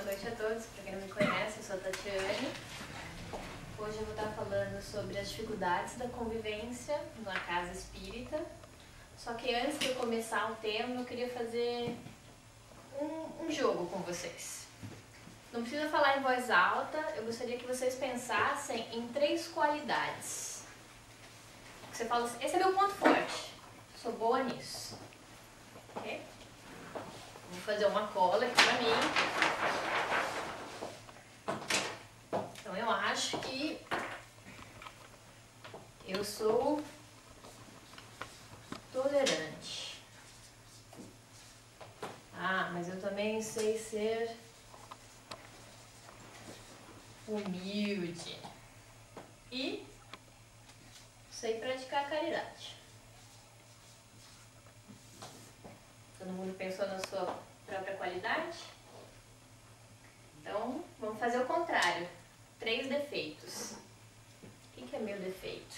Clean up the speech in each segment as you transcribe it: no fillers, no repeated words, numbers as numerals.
noite a todos. Para quem não me conhece, eu sou a Tatiane. Hoje eu vou estar falando sobre as dificuldades da convivência na casa espírita. Só que antes de eu começar o tema, eu queria fazer um jogo com vocês. Não precisa falar em voz alta, eu gostaria que vocês pensassem em 3 qualidades. Você fala assim, esse é meu ponto forte, sou boa nisso. Ok? Vou fazer uma cola aqui pra mim. Então eu acho que eu sou tolerante. Ah, mas eu também sei ser humilde. E sei praticar caridade. Todo mundo pensou na sua própria qualidade? Então, vamos fazer o contrário. 3 defeitos. O que é meu defeito?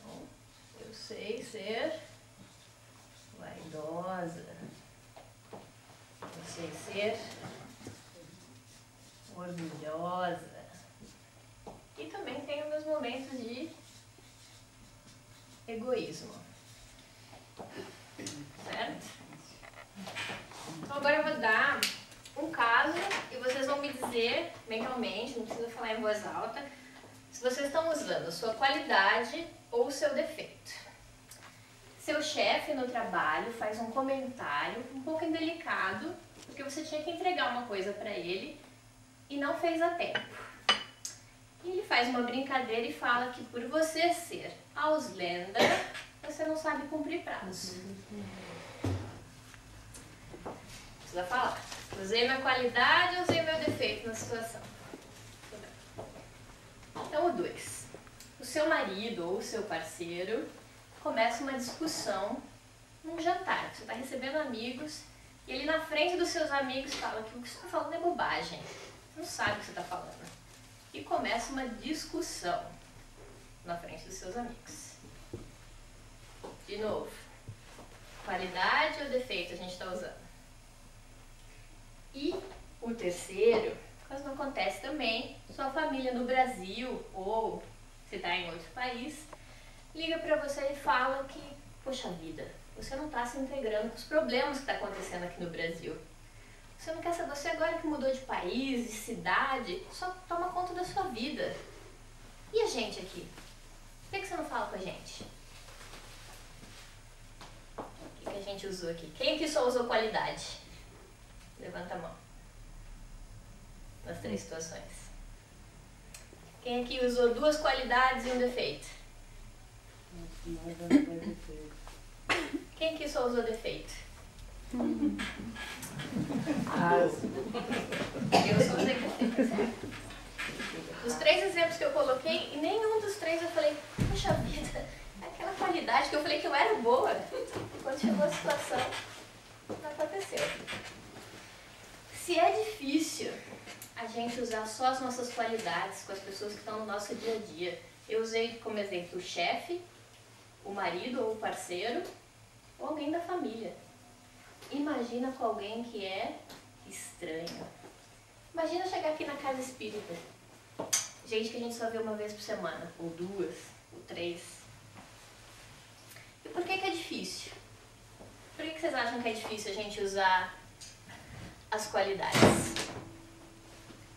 Bom, eu sei ser vaidosa. Eu sei ser orgulhosa. E também tenho meus momentos de egoísmo. Certo? Então agora eu vou dar um caso e vocês vão me dizer mentalmente, não precisa falar em voz alta, se vocês estão usando a sua qualidade ou o seu defeito. Seu chefe no trabalho faz um comentário um pouco indelicado, porque você tinha que entregar uma coisa para ele e não fez a tempo. E ele faz uma brincadeira e fala que por você ser auslanda, você não sabe cumprir prazo. Precisa falar. Usei minha qualidade ou usei meu defeito na situação? Então o 2. O seu marido ou o seu parceiro começa uma discussão num jantar. Você está recebendo amigos e ele na frente dos seus amigos fala que o que você está falando é bobagem. Você não sabe o que você está falando. E começa uma discussão na frente dos seus amigos. De novo, qualidade ou defeito a gente está usando? E o terceiro, caso não acontece também, sua família no Brasil ou se está em outro país, liga para você e fala que, poxa vida, você não está se integrando com os problemas que está acontecendo aqui no Brasil. Você não quer saber, você agora que mudou de país, de cidade, só toma conta da sua vida. E a gente aqui? Por que você não fala com a gente? O que a gente usou aqui? Quem aqui só usou qualidade? Levanta a mão. Nas 3 situações. Quem aqui usou 2 qualidades e um defeito? Quem aqui só usou defeito? Eu só usei defeito, certo? Os 3 exemplos que eu coloquei, e nenhum dos 3 eu falei, poxa vida, aquela qualidade que eu falei que eu era boa, quando chegou a situação, não aconteceu. Se é difícil a gente usar só as nossas qualidades com as pessoas que estão no nosso dia a dia, eu usei como exemplo o chefe, o marido ou o parceiro, ou alguém da família. Imagina com alguém que é estranho. Imagina chegar aqui na casa espírita, gente que a gente só vê uma vez por semana, ou 2, ou 3. E por que é difícil? Por que vocês acham que é difícil a gente usar as qualidades?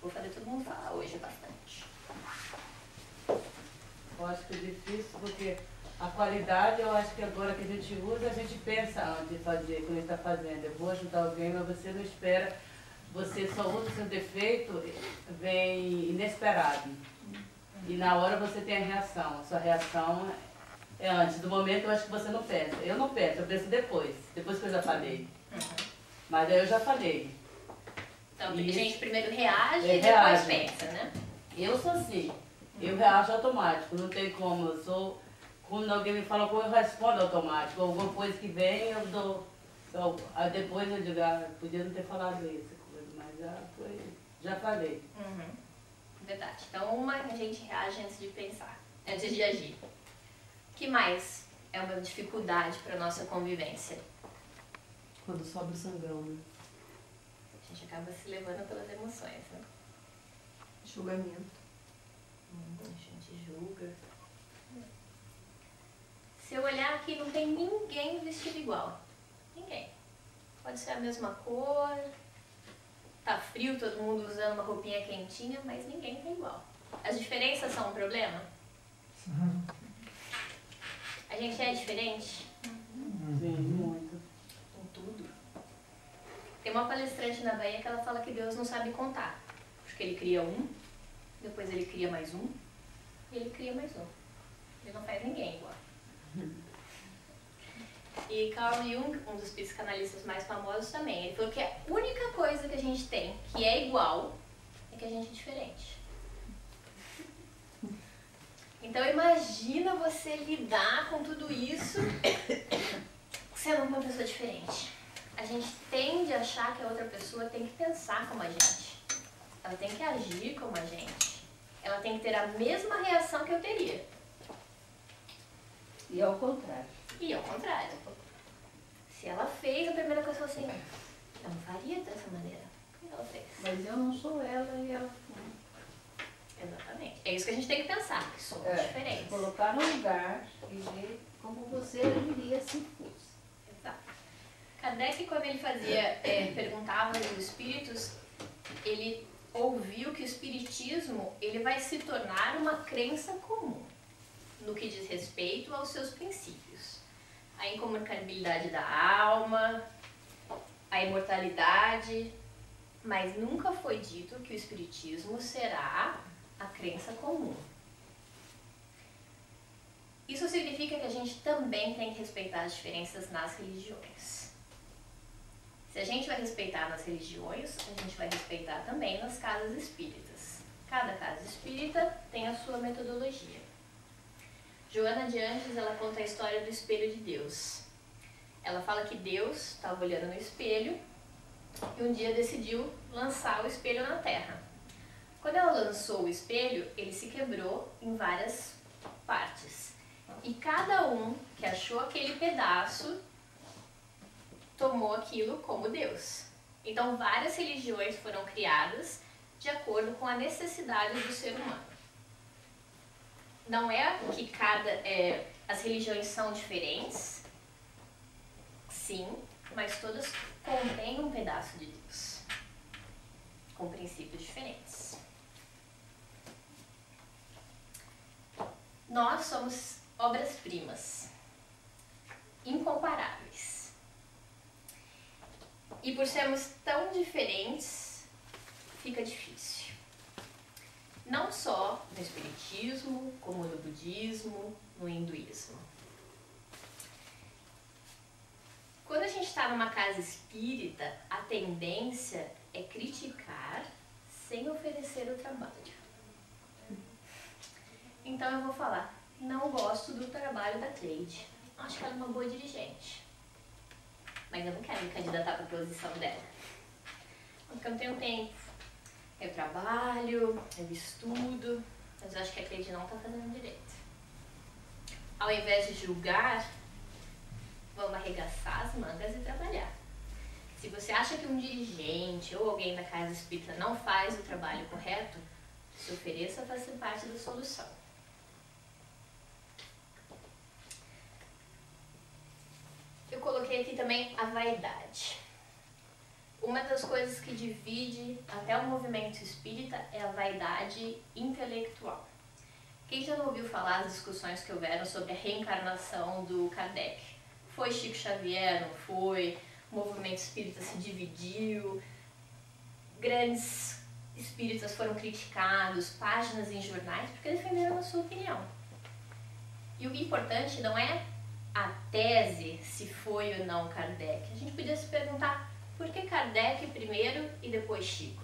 Vou fazer todo mundo falar hoje bastante. Eu acho que é difícil porque a qualidade, eu acho que agora que a gente usa, a gente pensa antes de fazer, quando a gente está fazendo. Eu vou ajudar alguém, mas você não espera, você só usa o seu defeito, vem inesperado. E na hora você tem a reação. A sua reação é antes. Do momento eu acho que você não pensa. Eu não penso, eu penso depois que eu já falei. Mas aí eu já falei. Então, a gente primeiro reage e depois reage. pensa, né? Eu sou assim. Eu reajo automático, não tem como. Eu sou, quando alguém me fala como eu respondo automático. Alguma coisa que vem, eu dou. Aí depois eu digo, podia não ter falado isso, mas já falei. Verdade. Então, a gente reage antes de pensar, antes de agir. O que mais é uma dificuldade para a nossa convivência? Quando sobe o sangrão, né? A gente acaba se levando pelas emoções, né? Julgamento. A gente julga. Se eu olhar aqui, não tem ninguém vestido igual. Ninguém. Pode ser a mesma cor, tá frio, todo mundo usando uma roupinha quentinha, mas ninguém tá igual. As diferenças são um problema? A gente é diferente Sim, muito. em tudo. Tem uma palestrante na Bahia que ela fala que Deus não sabe contar. Porque ele cria um, depois ele cria mais um, e ele cria mais um. Ele não faz ninguém igual. E Carl Jung, um dos psicanalistas mais famosos também, ele falou que a única coisa que a gente tem que é igual é que a gente é diferente. Então imagina você lidar com tudo isso sendo uma pessoa diferente. A gente tende a achar que a outra pessoa tem que pensar como a gente. Ela tem que agir como a gente. Ela tem que ter a mesma reação que eu teria. E ao contrário. E ao contrário. Se ela fez, a primeira coisa foi assim, eu não faria dessa maneira. O que ela fez? Mas eu não sou ela e ela foi. Exatamente. É isso que a gente tem que pensar, que somos diferentes. Colocar no lugar e ver como você agiria se fosse. Exato. Kardec, quando ele perguntava aos espíritos, ele ouviu que o espiritismo ele vai se tornar uma crença comum no que diz respeito aos seus princípios. A incomunicabilidade da alma, a imortalidade, mas nunca foi dito que o espiritismo será a crença comum. Isso significa que a gente também tem que respeitar as diferenças nas religiões. Se a gente vai respeitar nas religiões, a gente vai respeitar também nas casas espíritas. Cada casa espírita tem a sua metodologia. Joana de Anjos, ela conta a história do espelho de Deus. Ela fala que Deus estava olhando no espelho e um dia decidiu lançar o espelho na terra. Quando ela lançou o espelho, ele se quebrou em várias partes. E cada um que achou aquele pedaço tomou aquilo como Deus. Então várias religiões foram criadas de acordo com a necessidade do ser humano. Não é que as religiões são diferentes, sim, mas todas contêm um pedaço de Deus, com princípios diferentes. Nós somos obras-primas, incomparáveis. E por sermos tão diferentes, fica difícil. Não só no espiritismo, como no budismo, no hinduísmo. Quando a gente está numa casa espírita, a tendência é criticar sem oferecer o trabalho. Então eu vou falar, não gosto do trabalho da Cleide. Acho que ela é uma boa dirigente. Mas eu não quero me candidatar para a posição dela. Porque eu não tenho tempo. Eu trabalho, eu estudo, mas eu acho que a Cleide não está fazendo direito. Ao invés de julgar, vamos arregaçar as mangas e trabalhar. Se você acha que um dirigente ou alguém da casa espírita não faz o trabalho correto, se ofereça a fazer parte da solução. Eu coloquei aqui também a vaidade. Uma das coisas que divide até o movimento espírita é a vaidade intelectual. Quem já não ouviu falar das discussões que houveram sobre a reencarnação do Kardec? Foi Chico Xavier, não foi? O movimento espírita se dividiu, grandes espíritas foram criticados, páginas em jornais, porque defenderam a sua opinião. E o importante não é a tese, se foi ou não Kardec. A gente podia se perguntar, por que Kardec primeiro e depois Chico?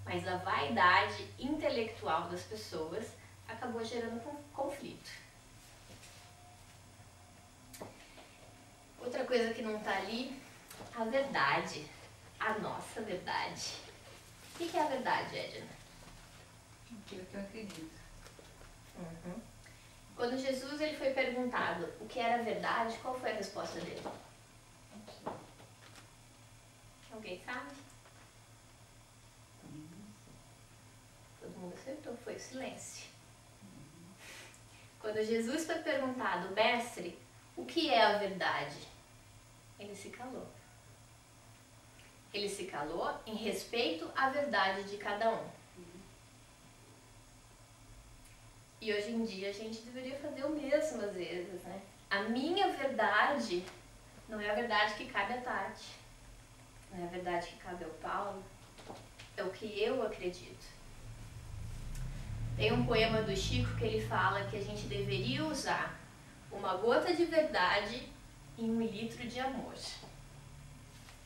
Mas a vaidade intelectual das pessoas acabou gerando conflito. Outra coisa que não está ali, a verdade, a nossa verdade. O que é a verdade, Edna? Aquilo que eu acredito. Quando Jesus ele foi perguntado o que era a verdade, qual foi a resposta dele? Alguém sabe? acertou, foi o silêncio. Quando Jesus foi perguntado, mestre, o que é a verdade? Ele se calou. Ele se calou em respeito à verdade de cada um. E hoje em dia a gente deveria fazer o mesmo às vezes, né? A minha verdade não é a verdade que cabe a Tati. Não é a verdade que cabe ao Paulo. É o que eu acredito. Tem um poema do Chico que ele fala que a gente deveria usar uma gota de verdade em 1 litro de amor.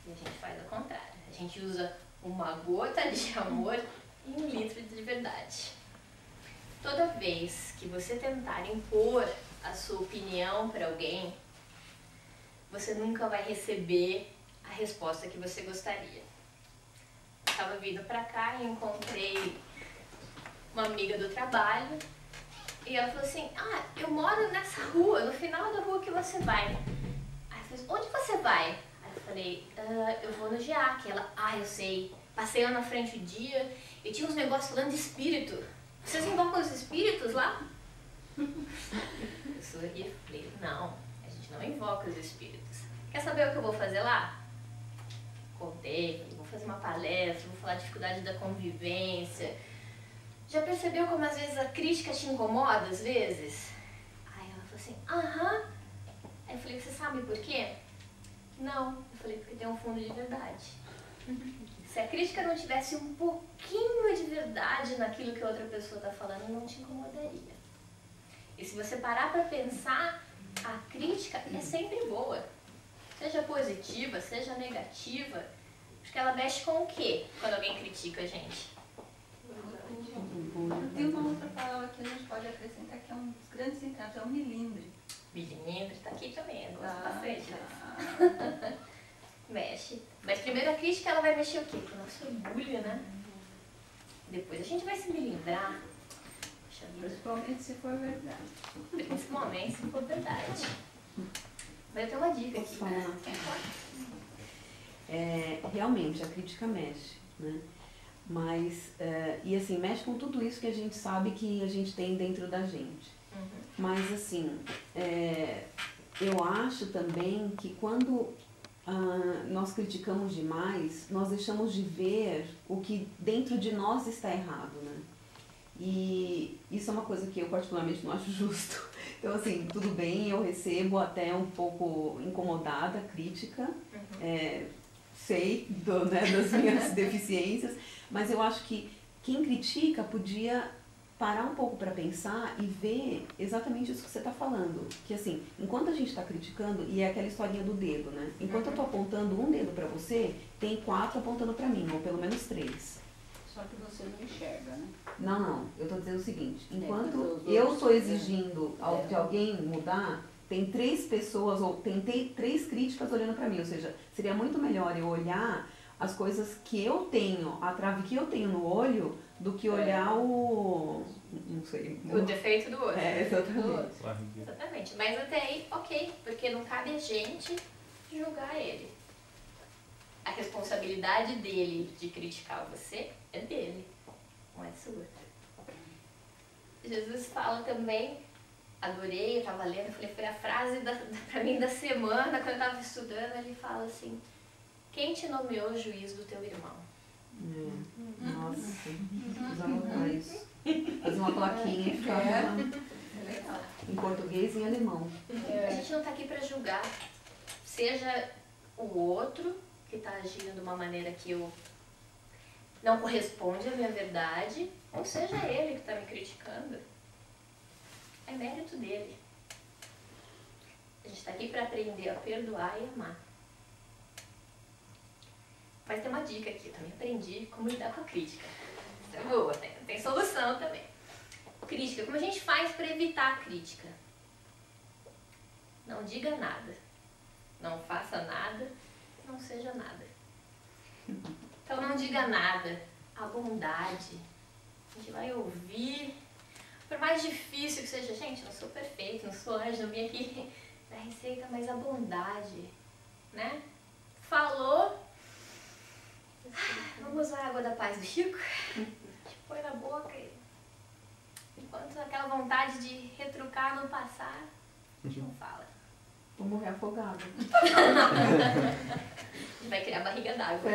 E a gente faz ao contrário. A gente usa uma gota de amor em 1 litro de verdade. Toda vez que você tentar impor a sua opinião para alguém, você nunca vai receber a resposta que você gostaria. Eu estava vindo para cá e encontrei uma amiga do trabalho e ela falou assim, eu moro nessa rua, no final da rua que você vai. Aí eu falei, onde você vai? Aí eu falei, eu vou no GEAC. Ela, eu sei, passei lá na frente o dia e tinha uns negócios falando de espírito. Vocês invocam os espíritos lá? Eu sorri e falei, não, a gente não invoca os espíritos. Quer saber o que eu vou fazer lá? Contei, vou fazer uma palestra, vou falar de dificuldade da convivência. Já percebeu como às vezes a crítica te incomoda, às vezes? Aí ela falou assim, aham. Aí eu falei, você sabe por quê? Não. Eu falei, porque tem um fundo de verdade. Se a crítica não tivesse um pouquinho de verdade naquilo que a outra pessoa está falando, não te incomodaria. E se você parar para pensar, a crítica é sempre boa. Seja positiva, seja negativa, porque ela mexe com o quê quando alguém critica a gente? Tem uma outra palavra que a gente pode acrescentar que é um dos grandes encantos, é o milindre. Milindre, tá aqui também, eu gosto bastante. Mexe. Mas primeiro a crítica ela vai mexer o quê? Com o nosso orgulho, né? Depois a gente vai se milindrar. Principalmente se for verdade. Principalmente se for verdade. Mas eu tenho uma dica aqui. Realmente, a crítica mexe, né? Mas, e assim, mexe com tudo isso que a gente sabe que a gente tem dentro da gente. Mas, assim, eu acho também que quando nós criticamos demais, nós deixamos de ver o que dentro de nós está errado, né? E isso é uma coisa que eu particularmente não acho justo. Então, assim, tudo bem, eu recebo até um pouco incomodada a crítica, sei das minhas deficiências, mas eu acho que quem critica podia parar um pouco para pensar e ver exatamente isso que você está falando. Que assim, enquanto a gente está criticando, e é aquela historinha do dedo, né? Enquanto eu estou apontando um dedo para você, tem 4 apontando para mim, ou pelo menos 3. Só que você não enxerga, né? Não, eu estou dizendo o seguinte, enquanto eu estou exigindo de alguém mudar, tem 3 pessoas, ou tem 3 críticas olhando para mim, ou seja, seria muito melhor eu olhar as coisas que eu tenho, a trave que eu tenho no olho, do que olhar não sei. O defeito do outro. Exatamente. Exatamente. Mas até aí, ok, porque não cabe a gente julgar ele. A responsabilidade dele de criticar você é dele, não é sua. Jesus fala também, adorei, eu estava lendo, eu falei, foi a frase pra mim da semana, quando eu estava estudando, ele fala assim, quem te nomeou juiz do teu irmão? Nossa, vamos anotar isso. Fazer uma plaquinha e ficar em português e em alemão. A gente não está aqui para julgar, seja o outro que está agindo de uma maneira que eu não corresponde à minha verdade, ou seja ele que está me criticando. É mérito dele. A gente está aqui para aprender a perdoar e amar. Mas tem uma dica aqui, eu também aprendi como lidar com a crítica. Isso é boa, tem solução também. Crítica, como a gente faz para evitar a crítica? Não diga nada, não faça nada, não seja nada. Então não diga nada, a bondade, a gente vai ouvir, por mais difícil que seja, gente, eu não sou perfeito, não sou anjo, não vim aqui da receita, mas a bondade, né? Falou, vamos usar a água da paz do Chico, põe na boca e Enquanto aquela vontade de retrucar não passar, a gente não fala. Vou morrer afogada. Vai criar barriga d'água.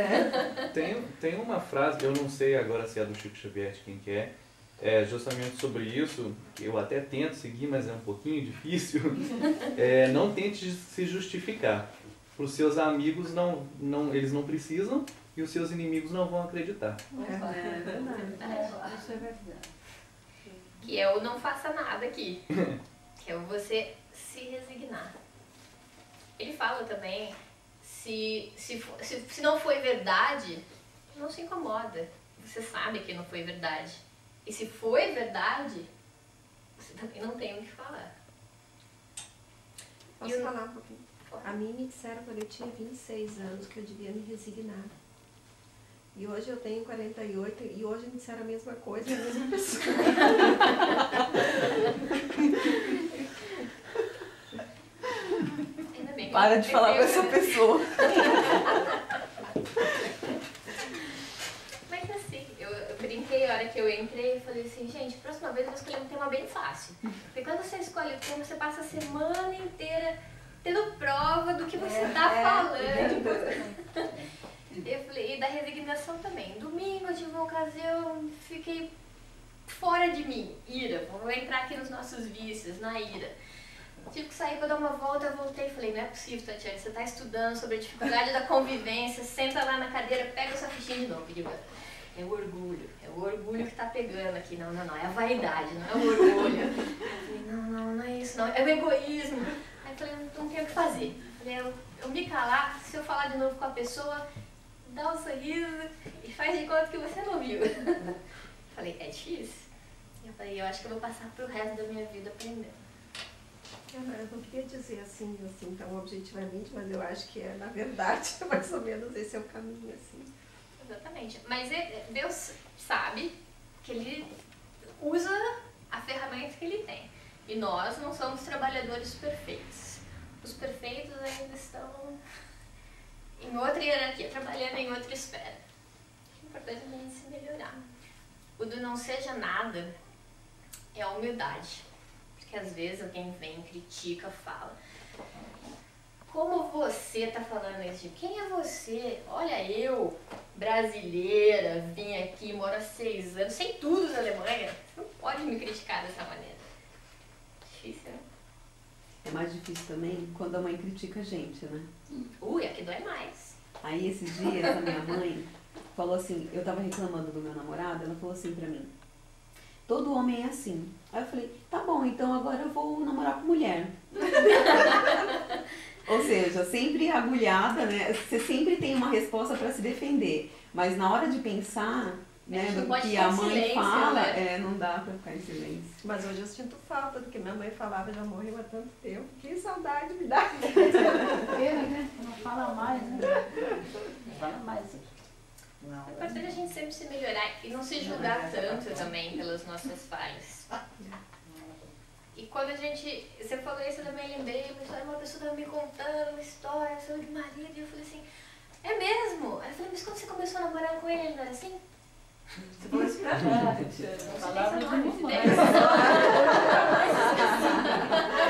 Tem uma frase, eu não sei agora se é do Chico Xavier, de quem que é justamente sobre isso, que eu até tento seguir, mas é um pouquinho difícil. Não tente se justificar. Para os seus amigos, eles não precisam, e os seus inimigos não vão acreditar. É verdade. Isso é verdade. Que é o não faça nada aqui. Que é o você se resignar. Ele fala também, se não foi verdade, não se incomoda. Você sabe que não foi verdade. E se foi verdade, você também não tem o que falar. Posso falar um pouquinho? A mim me disseram quando eu tinha 26 anos que eu devia me resignar. E hoje eu tenho 48 e hoje me disseram a mesma coisa, a mesma pessoa. Para de falar com essa pessoa. Mas assim, eu brinquei a hora que eu entrei e falei assim, gente, próxima vez eu vou escolher um tema bem fácil. Porque quando você escolhe o tema, você passa a semana inteira tendo prova do que você está falando. Eu falei, e da resignação também. Domingo eu tive uma ocasião, fiquei fora de mim, ira. Vou entrar aqui nos nossos vícios, na ira. Tive que sair para dar uma volta, eu voltei e falei, não é possível, Tatiana, você está estudando sobre a dificuldade da convivência, senta lá na cadeira, pega sua fichinha de novo, Vilma. É o orgulho que está pegando aqui. Não, é a vaidade, não é o orgulho. Eu falei, não é isso, não, é o egoísmo. Aí eu falei, não tenho o que fazer. Eu falei, eu me calar, se eu falar de novo com a pessoa, dá um sorriso e faz de conta que você não viu. Eu falei, é difícil? Eu falei, eu acho que eu vou passar pro resto da minha vida aprendendo. Eu não queria dizer assim tão objetivamente, mas eu acho que na verdade, mais ou menos esse é o caminho, assim. Exatamente. Mas Deus sabe que Ele usa a ferramenta que Ele tem. E nós não somos trabalhadores perfeitos. Os perfeitos ainda estão em outra hierarquia, trabalhando em outra esfera. O importante é a gente se melhorar. O do não seja nada é a humildade. Porque às vezes alguém vem, critica, fala. Como você está falando isso? Quem é você? Olha, eu, brasileira, vim aqui, moro há 6 anos, sei tudo da Alemanha. Você não pode me criticar dessa maneira. Difícil, né? É mais difícil também quando a mãe critica a gente, né? Aqui dói mais. Aí esses dias a minha mãe falou assim, eu tava reclamando do meu namorado, ela falou assim pra mim, todo homem é assim. Aí eu falei, tá bom, então agora eu vou namorar com mulher. Ou seja, sempre agulhada, né? Você sempre tem uma resposta para se defender. Mas na hora de pensar, né, do que a mãe silêncio, fala, né? Não dá para ficar em silêncio. Mas hoje eu sinto falta do que minha mãe falava, já morreu há tanto tempo. Que saudade me dá. Não fala mais, né? Não fala mais. É importante a gente sempre se melhorar e não se julgar tanto também pelas nossas falhas. E quando você falou isso, eu também lembrei, uma pessoa estava me contando uma história sobre o marido, e eu falei assim, é mesmo? Aí eu falei, mas quando você começou a namorar com ele não era assim? Você falou isso pra mim. Palavra de mamãe.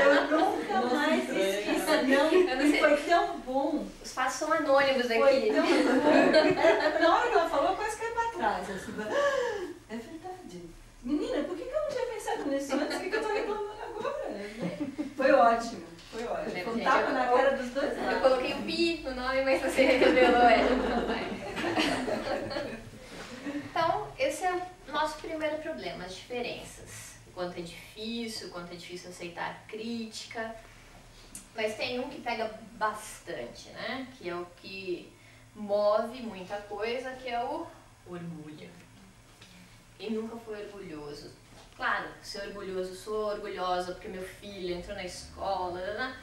Eu nunca mais esqueci. Não, foi tão bom. Os fatos são anônimos aqui. Foi tão bom. Na hora que ela falou, eu quase caí pra trás. Assim, é verdade. Menina, por que eu não tinha pensado nisso antes? Por que eu tô reclamando agora? Foi ótimo. Foi ótimo. Foi um tapa na cara dos dois lados. Eu coloquei o pi no nome, mas você revelou ela. Então, esse é o nosso primeiro problema, as diferenças. O quanto é difícil aceitar a crítica. Mas tem um que pega bastante, né? Que é o que move muita coisa, que é o orgulho. Quem nunca foi orgulhoso? Claro, ser orgulhoso, sou orgulhosa porque meu filho entrou na escola, né?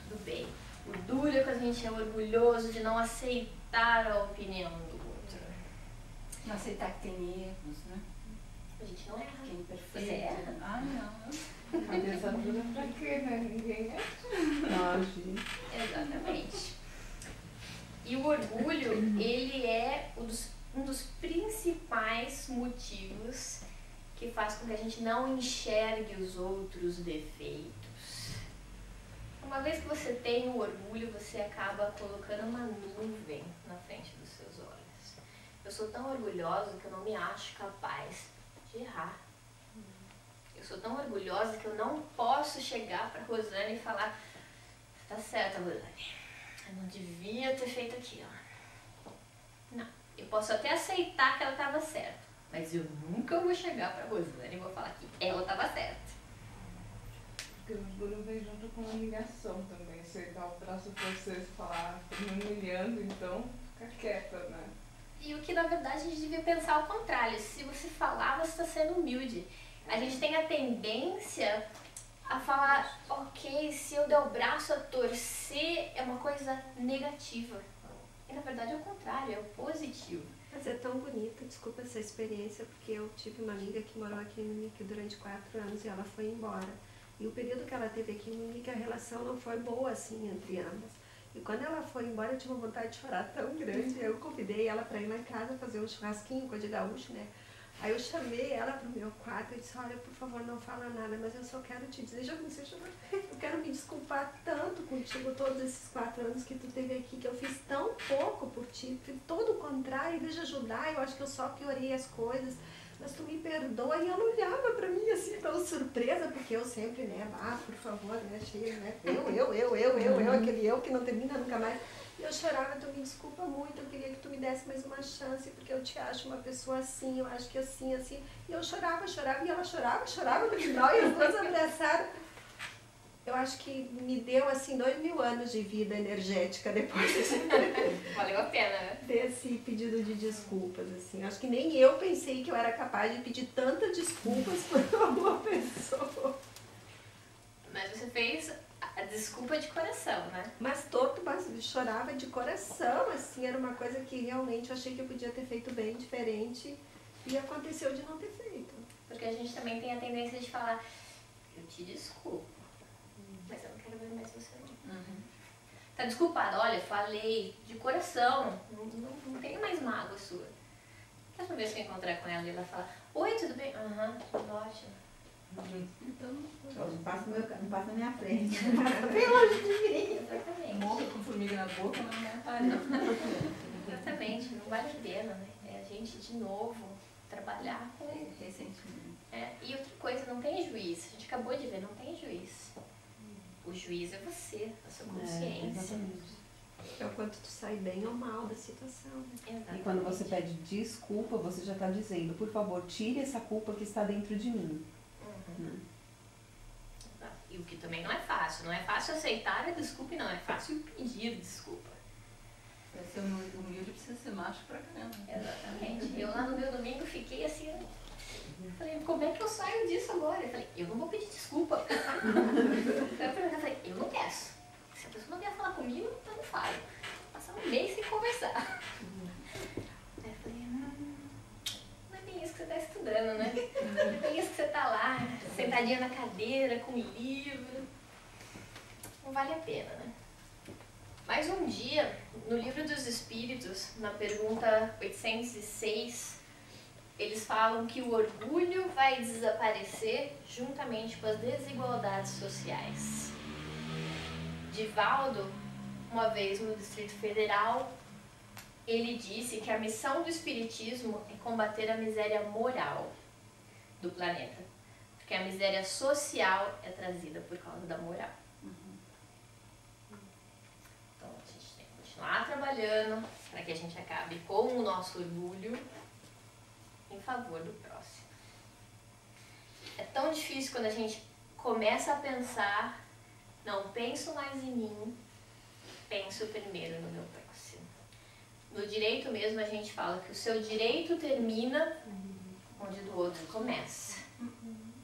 Tudo bem. O duro é quando a gente é orgulhoso de não aceitar a opinião do outro. Não aceitar que tem erros, né? A gente não erra. Quem Você perfeito. erra? Ah, não. Cabeça dura pra quê, né? Ninguém é. Exatamente. E o orgulho, ele é um dos principais motivos que faz com que a gente não enxergue os outros defeitos. Uma vez que você tem o orgulho, você acaba colocando uma nuvem na frente dos seus olhos. Eu sou tão orgulhosa que eu não me acho capaz de errar. Eu sou tão orgulhosa que eu não posso chegar para Rosane e falar: tá certa, Rosane, eu não devia ter feito aquilo. Não, eu posso até aceitar que ela estava certa, mas eu nunca vou chegar para Rosane e vou falar que ela estava certa. Porque o orgulho vem junto com a humilhação também. Você dar o braço pra você e falar, tô me humilhando, então fica quieta, né? E o que na verdade a gente devia pensar ao contrário. Se você falar, você está sendo humilde. A gente tem a tendência a falar, ok, se eu der o braço a torcer é uma coisa negativa. E na verdade é o contrário, é o positivo. Mas é tão bonita, desculpa essa experiência, porque eu tive uma amiga que morou aqui em Munique durante 4 anos e ela foi embora. E o período que ela teve aqui em Munique, a relação não foi boa assim entre ambas. E quando ela foi embora, eu tive uma vontade de chorar tão grande. Eu convidei ela para ir lá em casa fazer um churrasquinho, coisa de gaúcho, né? Aí eu chamei ela pro meu quarto e disse: olha, por favor, não fala nada, mas eu só quero te dizer, já comecei a chorar. Eu quero me desculpar tanto contigo todos esses 4 anos que tu teve aqui, que eu fiz tão pouco por ti, fiz todo o contrário, em vez de ajudar, eu acho que eu só piorei as coisas. Mas tu me perdoa. E ela olhava pra mim assim, tão surpresa, porque eu sempre, né, por favor, né, cheia, né, eu, aquele eu que não termina nunca mais. E eu chorava: tu me desculpa muito, eu queria que tu me desse mais uma chance, porque eu te acho uma pessoa assim, eu acho que assim, assim. E eu chorava, e ela chorava no final, e as duas abraçaram. Eu acho que me deu, assim, 2000 anos de vida energética depois Valeu a pena, né? Desse pedido de desculpas, assim. Acho que nem eu pensei que eu era capaz de pedir tantas desculpas por uma pessoa. Mas você fez a desculpa de coração, né? Mas chorava de coração, assim, era uma coisa que realmente eu achei que eu podia ter feito bem diferente e aconteceu de não ter feito. Porque a gente também tem a tendência de falar: eu te desculpo, mas eu não quero ver mais você não. Tá desculpada? Olha, falei de coração, não tenho mais mágoa sua. A próxima vez que eu encontrar com ela e ela falar: oi, tudo bem? Tudo ótimo. Então, Não passa na minha frente. Exatamente. morro com formiga na boca, mas não aparece. Exatamente, não vale a pena, né? É a gente de novo trabalhar com. Recentemente. E outra coisa, não tem juiz. A gente acabou de ver, não tem juiz. O juiz é você, a sua consciência. Exatamente. É o quanto tu sai bem ou mal da situação, né? Exatamente. E quando você pede desculpa, você já está dizendo: por favor, tire essa culpa que está dentro de mim. Né? E o que também não é fácil. Não é fácil aceitar a desculpa e não é fácil pedir desculpa. Pra ser humilde precisa ser macho pra caramba. Exatamente. Eu lá no meu domingo fiquei assim, falei: como é que eu saio disso agora? Eu falei: eu não vou pedir desculpa. Eu falei: eu não peço. Se a pessoa não vier falar comigo, então não falo. Passar um mês sem conversar. Aí eu falei: não é bem isso que você está estudando, né? Não é bem isso que você está lá, sentadinha na cadeira, com um livro. Não vale a pena, né? Mas um dia, no Livro dos Espíritos, na pergunta 806, eles falam que o orgulho vai desaparecer juntamente com as desigualdades sociais. Divaldo, uma vez no Distrito Federal, ele disse que a missão do Espiritismo é combater a miséria moral do planeta, porque a miséria social é trazida por causa da moral. Então a gente tem que continuar trabalhando para que a gente acabe com o nosso orgulho em favor do próximo. É tão difícil quando a gente começa a pensar: não penso mais em mim, penso primeiro no meu próximo. No direito mesmo a gente fala que o seu direito termina onde o do outro começa.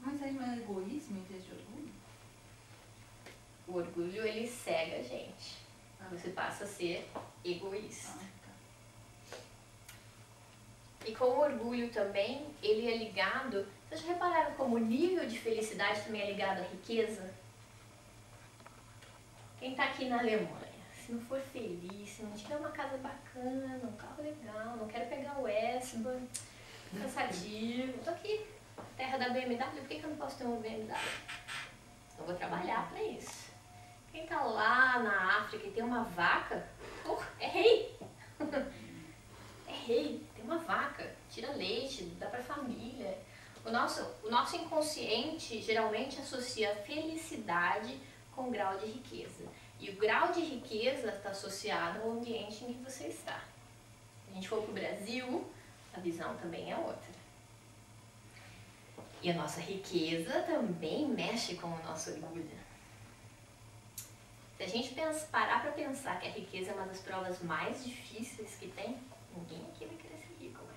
Mas aí não é egoísmo em vez de orgulho? O orgulho, ele cega a gente. Você passa a ser egoísta. E com o orgulho também, ele é ligado... Vocês já repararam como o nível de felicidade também é ligado à riqueza? Quem está aqui na Alemanha, se não for feliz, se não tiver uma casa bacana, um carro legal, não quero pegar o S-Bahn, cansativo, tô aqui. terra da BMW, por que eu não posso ter uma BMW? Eu vou trabalhar para isso. Quem tá lá na África e tem uma vaca, é rei. É rei, tem uma vaca, tira leite, dá para a família. O nosso inconsciente geralmente associa felicidade com grau de riqueza. E o grau de riqueza está associado ao ambiente em que você está. Se a gente for para o Brasil, a visão também é outra. E a nossa riqueza também mexe com o nosso orgulho. Se a gente parar para pensar que a riqueza é uma das provas mais difíceis que tem, ninguém aqui vai querer ser rico mais.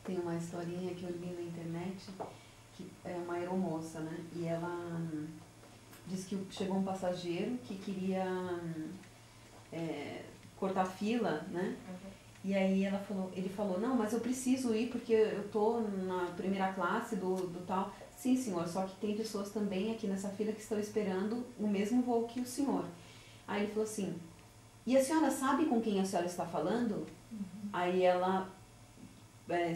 Tem uma historinha que eu li na internet, que é uma aeromoça, né? E ela diz que chegou um passageiro que queria cortar fila, né? E aí ele falou, não, mas eu preciso ir porque eu tô na primeira classe do tal. Sim, senhor, só que tem pessoas também aqui nessa fila que estão esperando o mesmo voo que o senhor. Aí ele falou assim, e a senhora sabe com quem a senhora está falando? Aí ela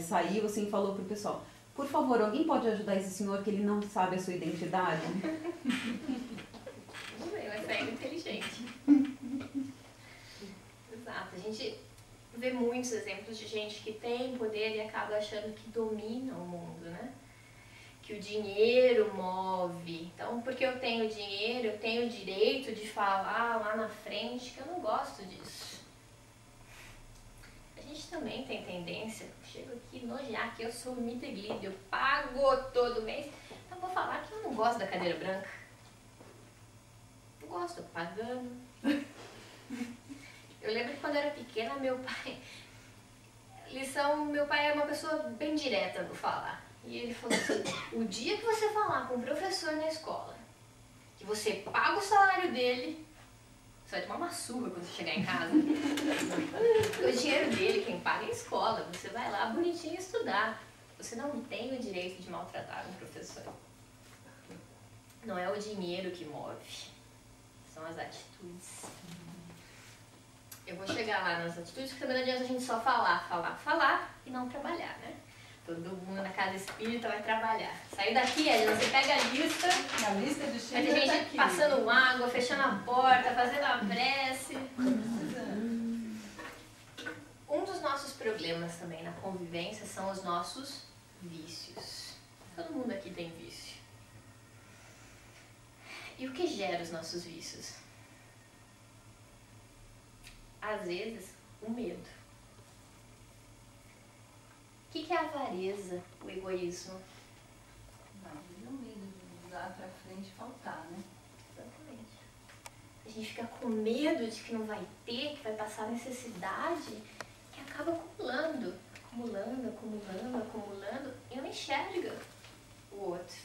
saiu assim e falou pro pessoal, por favor, alguém pode ajudar esse senhor que ele não sabe a sua identidade? Vai sair inteligente. Exato, a gente vê muitos exemplos de gente que tem poder e acaba achando que domina o mundo, né? Que o dinheiro move. Então, porque eu tenho dinheiro, eu tenho o direito de falar lá na frente que eu não gosto disso. A gente também tem tendência, chego aqui nojar que eu sou miteglida, eu pago todo mês, então vou falar que eu não gosto da cadeira branca. Não gosto, tô pagando. Eu lembro que quando eu era pequena, meu pai é uma pessoa bem direta no falar. E ele falou assim, o dia que você falar com o professor na escola, que você paga o salário dele, você vai tomar uma surra quando você chegar em casa. O dinheiro dele, quem paga é a escola, você vai lá bonitinho estudar. Você não tem o direito de maltratar um professor. Não é o dinheiro que move, são as atitudes. Eu vou chegar lá nas atitudes, porque também não adianta a gente só falar e não trabalhar, né? Todo mundo na casa espírita vai trabalhar. Saiu daqui, você pega a lista. A lista de vai ter gente passando água, fechando a porta, fazendo a prece. Um dos nossos problemas também na convivência são os nossos vícios. Todo mundo aqui tem vício. E o que gera os nossos vícios? Às vezes, o medo. O que é a avareza, o egoísmo? O medo de usar pra frente e faltar, né? Exatamente. A gente fica com medo de que não vai ter, que vai passar necessidade, que acaba acumulando, e não enxerga o outro.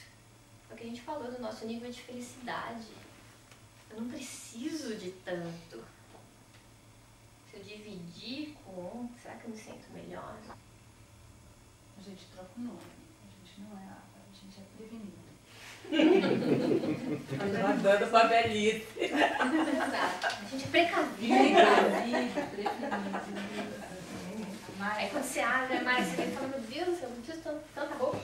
É o que a gente falou do nosso nível de felicidade. Eu não preciso de tanto. Se eu dividir com um, será que eu me sinto melhor? A gente troca o nome. A gente não é a gente é prevenido. Mandando pra velhice. Exato. A gente é precavido. Aí quando você abre a mais, você fala, meu Deus, eu não preciso de tanta roupa.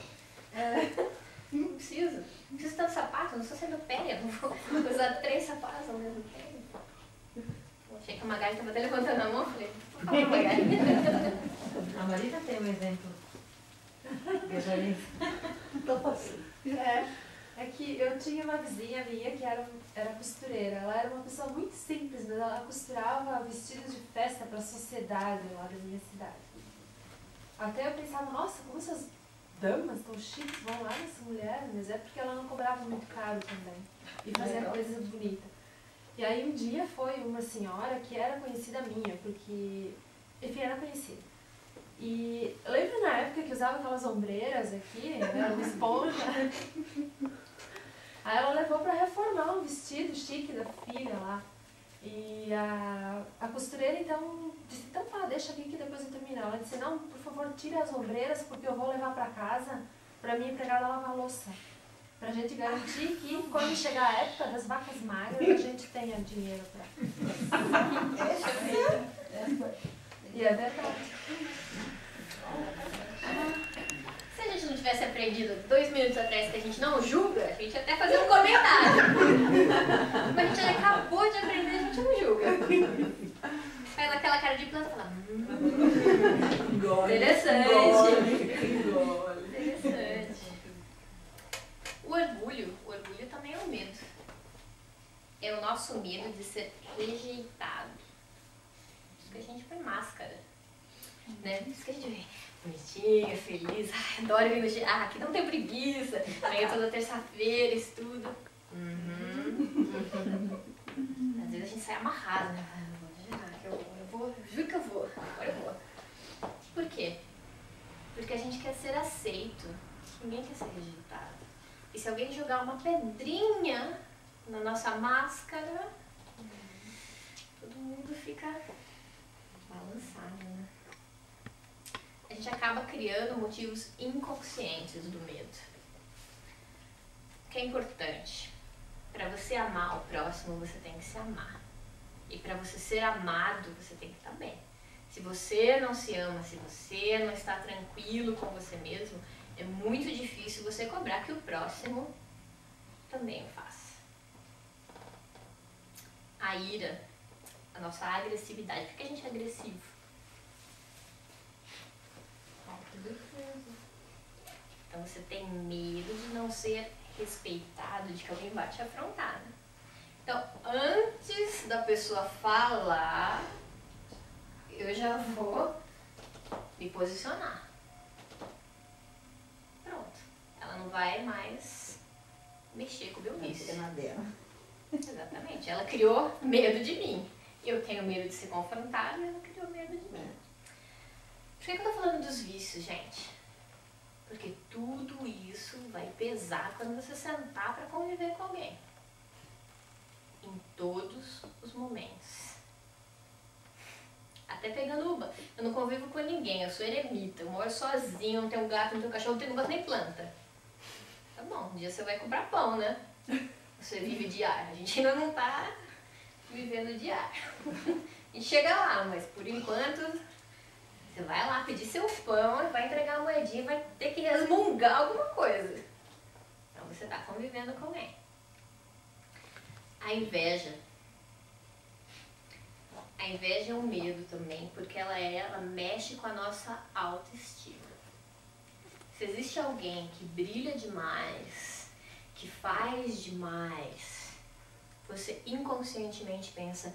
Não preciso. Não preciso de tanto sapato, eu não sou centopeia. Não vou usar 3 sapatos ao mesmo tempo. Achei que a Magali estava até levantando a mão, falei, por favor, Magali. A Marita tem um exemplo. É que eu tinha uma vizinha minha que era costureira. Ela era uma pessoa muito simples, mas ela costurava vestidos de festa para a sociedade lá da minha cidade. Até eu pensava, nossa, como essas damas tão chiques vão lá nessa mulher, mas é porque ela não cobrava muito caro também. E fazia coisas bonitas. E aí um dia foi uma senhora que era conhecida minha, porque, enfim, era conhecida. E eu lembro na época que usava aquelas ombreiras aqui, era uma esponja. Aí ela levou pra reformar um vestido chique da filha lá. E a costureira então disse, então tá, deixa aqui que depois eu termino. Ela disse, não, por favor, tire as ombreiras porque eu vou levar pra casa pra minha empregada lavar a louça. Pra gente garantir que quando chegar a época das vacas magras a gente tenha dinheiro pra... E é verdade. minutos atrás que a gente não julga, a gente ia até fazer um comentário. Mas a gente acabou de aprender, a gente não julga. Faz aquela cara de planta e fala, interessante. Interessante. O orgulho também é um medo. É o nosso medo de ser rejeitado. Por isso que a gente põe máscara. Né? Por isso que a gente vem bonitinha, feliz, ai, adoro vir no dia. Ah, aqui não tem preguiça. Venho toda terça-feira, estudo. Às vezes a gente sai amarrado, né? Eu vou, juro que eu vou, agora eu vou. Por quê? Porque a gente quer ser aceito. Ninguém quer ser rejeitado. E se alguém jogar uma pedrinha na nossa máscara, todo mundo fica balançado, né? A gente acaba criando motivos inconscientes do medo. O que é importante? Para você amar o próximo, você tem que se amar. E para você ser amado, você tem que estar bem. Se você não se ama, se você não está tranquilo com você mesmo, é muito difícil você cobrar que o próximo também o faça. A ira, a nossa agressividade. Por que a gente é agressivo? Então você tem medo de não ser respeitado, de que alguém vai te afrontar, né? Então, antes da pessoa falar, eu já vou me posicionar. Pronto. Ela não vai mais mexer com o meu vício. Exatamente. Ela criou medo de mim. Eu tenho medo de ser confrontada e ela criou medo de mim. Por que eu tô falando dos vícios, gente? Porque tudo isso vai pesar quando você sentar para conviver com alguém. Em todos os momentos. Até pegando Uba. Eu não convivo com ninguém, eu sou eremita, eu moro sozinho, não tenho gato, não tenho cachorro, não tenho gato nem planta. Tá bom, um dia você vai comprar pão, né? Você vive diário. A gente ainda não tá vivendo diário. A gente chega lá, mas por enquanto você vai lá pedir seu pão, vai entregar a moedinha e vai ter que resmungar alguma coisa. Então você tá convivendo com alguém. A inveja. A inveja é um medo também, porque ela mexe com a nossa autoestima. Se existe alguém que brilha demais, que faz demais, você inconscientemente pensa,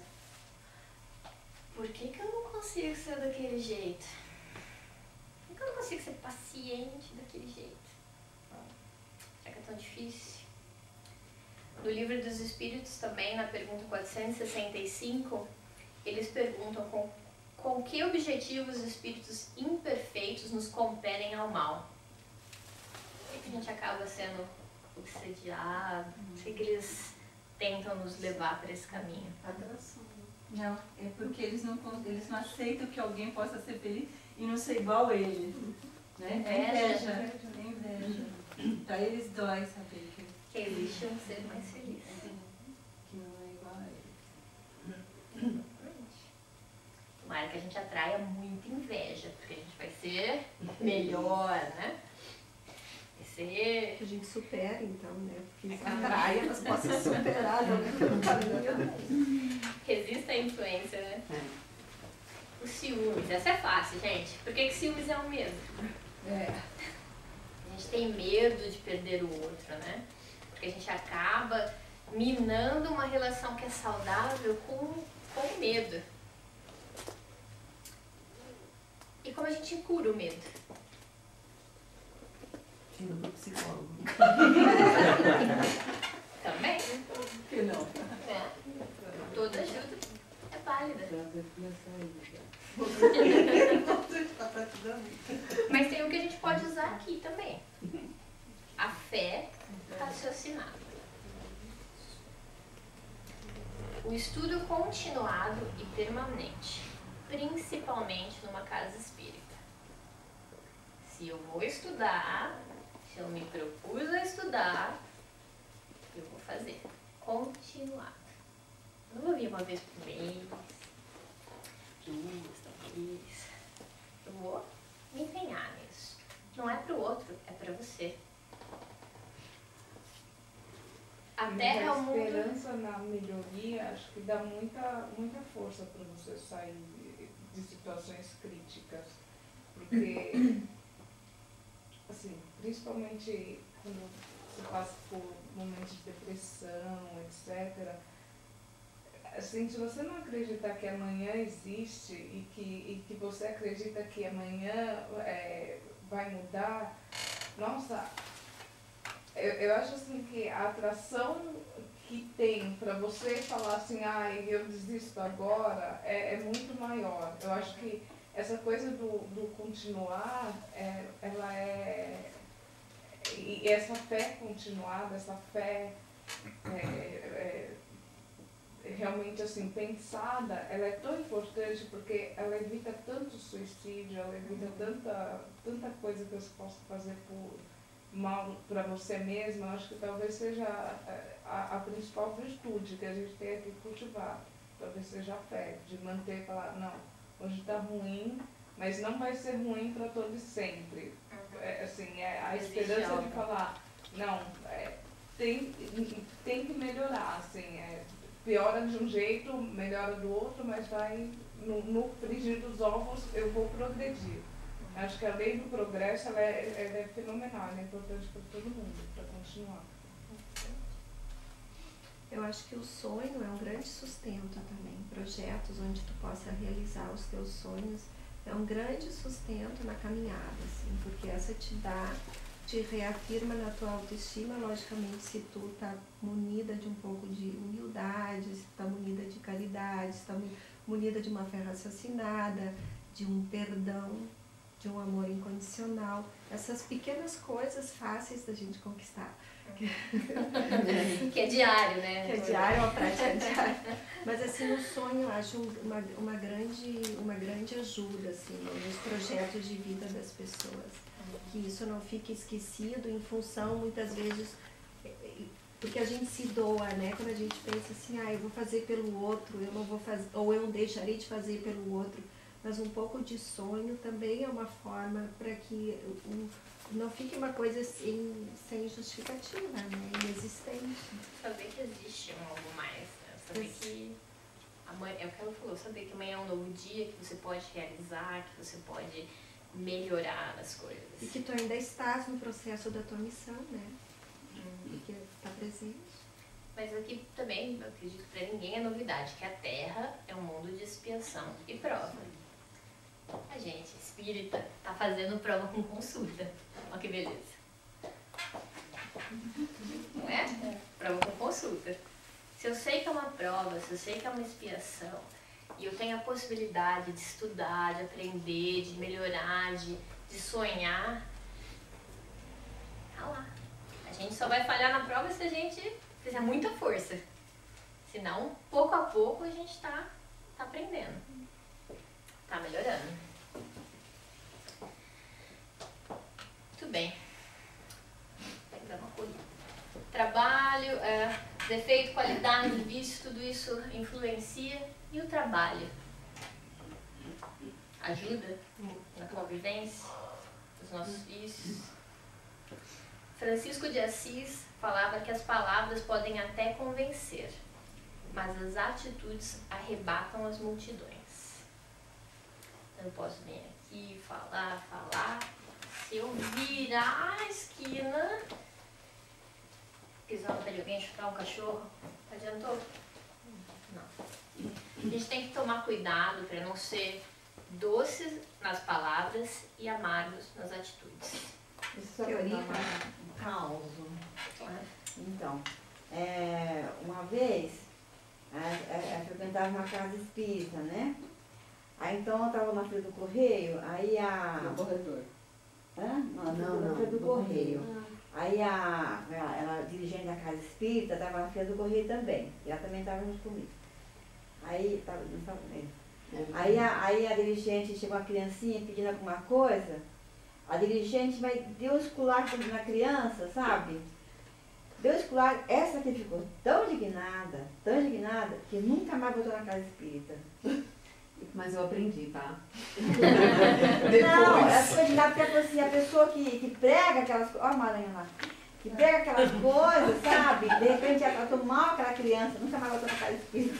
por que eu não consigo ser daquele jeito? Por que eu não consigo ser paciente daquele jeito? Será que é tão difícil? No Livro dos Espíritos também, na pergunta 465, eles perguntam com que objetivo os espíritos imperfeitos nos compelem ao mal. Por que a gente acaba sendo obsediado? Por que eles tentam nos levar para esse caminho? Atração. Não, é porque eles não aceitam que alguém possa ser feliz e não ser igual a eles. Né? É inveja. Para eles dói saber que existe um ser mais feliz. Que não é igual a eles. Tomara que a gente atraia muita inveja, porque a gente vai ser melhor, né? Vai ser... Que a gente supere, então, né? Porque se atrai, elas possam superar no caminho. Resista à influência, né? O ciúmes, essa é fácil, gente. Por que ciúmes é um medo? A gente tem medo de perder o outro, né? Porque a gente acaba minando uma relação que é saudável com medo. E como a gente cura o medo? Tira do psicólogo. Também? Que não? É. Toda ajuda é válida. Mas tem o que a gente pode usar aqui também. A fé raciocinada. O estudo continuado e permanente, principalmente numa casa espírita. Se eu vou estudar, se eu me propus a estudar, eu vou fazer continuado. Não vou vir uma vez por mês, duas, talvez. Eu vou me empenhar nisso. Não é para o outro, é para você. A Mas Terra é o mundo... a esperança na melhoria, acho que dá muita força para você sair de situações críticas. Porque, assim, principalmente quando você passa por momentos de depressão, etc., assim, se você não acreditar que amanhã existe e que você acredita que amanhã vai mudar, nossa, eu acho assim que a atração que tem para você falar assim, eu desisto agora, é muito maior. Eu acho que essa coisa do continuar, ela é... E essa fé continuada, essa fé realmente assim pensada, ela é tão importante porque ela evita tanto suicídio, ela evita tanta coisa que você possa fazer por mal para você mesma. Eu acho que talvez seja a principal virtude que a gente tem que cultivar. Talvez seja a fé, de manter e falar, não, hoje está ruim, mas não vai ser ruim para todo e sempre. A esperança de falar, não, tem que melhorar, assim, piora de um jeito, melhora do outro, mas vai, no frigir dos ovos, eu vou progredir. Acho que a lei do progresso, ela é fenomenal, ela é importante para todo mundo, para continuar. Eu acho que o sonho é um grande sustento também. Projetos onde tu possa realizar os teus sonhos é um grande sustento na caminhada, assim, porque essa te reafirma na tua autoestima. Logicamente, se tu tá munida de um pouco de humildade, se tá munida de caridade, se tá munida de uma fé raciocinada, de um perdão, de um amor incondicional, essas pequenas coisas fáceis da gente conquistar. Que é diário, né? Que é diário, uma prática diária. Mas assim, o sonho eu acho uma grande ajuda assim, nos projetos de vida das pessoas. Que isso não fique esquecido em função, muitas vezes, porque a gente se doa, né? Quando a gente pensa assim, eu vou fazer pelo outro, eu não vou fazer, ou eu não deixarei de fazer pelo outro. Mas um pouco de sonho também é uma forma para que não fique uma coisa assim, sem justificativa, né? Inexistente. Saber que existe um algo mais, né? Saber que amanhã, é o que ela falou, saber que amanhã é um novo dia, que você pode realizar, que você pode melhorar as coisas. E que tu ainda estás no processo da tua missão, né? E que está presente. Mas aqui também, eu acredito que para ninguém é novidade, que a Terra é um mundo de expiação e prova. A gente, espírita, tá fazendo prova com consulta. Olha que beleza. Não é? Prova com consulta. Se eu sei que é uma prova, se eu sei que é uma expiação, e eu tenho a possibilidade de estudar, de aprender, de melhorar, de sonhar, tá lá. A gente só vai falhar na prova se a gente fizer muita força. Senão, pouco a pouco, a gente tá aprendendo. Tá melhorando. Muito bem. Vou pegar uma coisa. Trabalho, defeito, qualidade, vício, tudo isso influencia. E o trabalho? Ajuda na convivência dos nossos vícios? Francisco de Assis falava que as palavras podem até convencer, mas as atitudes arrebatam as multidões. Eu posso vir aqui, falar. Se eu virar a esquina, pisar no pé de alguém, chutar um cachorro, adiantou? Não. A gente tem que tomar cuidado para não ser doces nas palavras e amargos nas atitudes. Isso é um caos. Então, uma vez, eu frequentava uma casa espírita, né? Aí então eu estava na fila do correio, aí No corredor. Não, na fila do correio. Aí ela, dirigente da casa espírita, estava na fila do correio também. E ela também estava junto comigo. Aí a dirigente chegou uma criancinha pedindo alguma coisa, a dirigente deu um esculacho na criança, sabe? Deu um esculacho, essa que ficou tão indignada, que nunca mais voltou na casa espírita. Mas eu aprendi, tá? Não, ela ficou indignada porque assim, a pessoa que prega aquelas coisas, olha a Maranhão lá, que pega aquela coisa, sabe? De repente ela tratou mal aquela criança, nunca mais voltou na casa espírita.